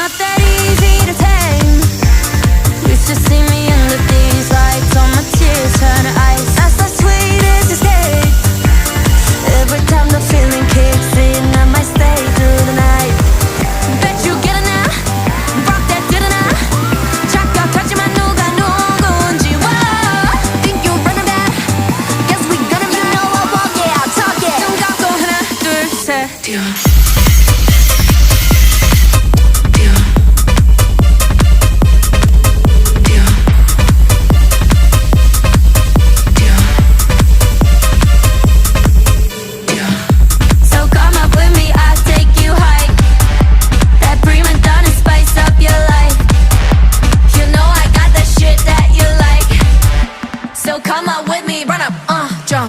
not that easy to tame. Used to see me under these lights, all my tears turn to ice. That's the sweetest escape. Every time the feeling kicks in, I might stay through the night. Bet you get it now, rock that didn't I? 착각하지만 누가 누군지. Whoa, think you're running that? Guess we gonna, you know I walk it out, talk it. 눈 감고 하나 둘 셋.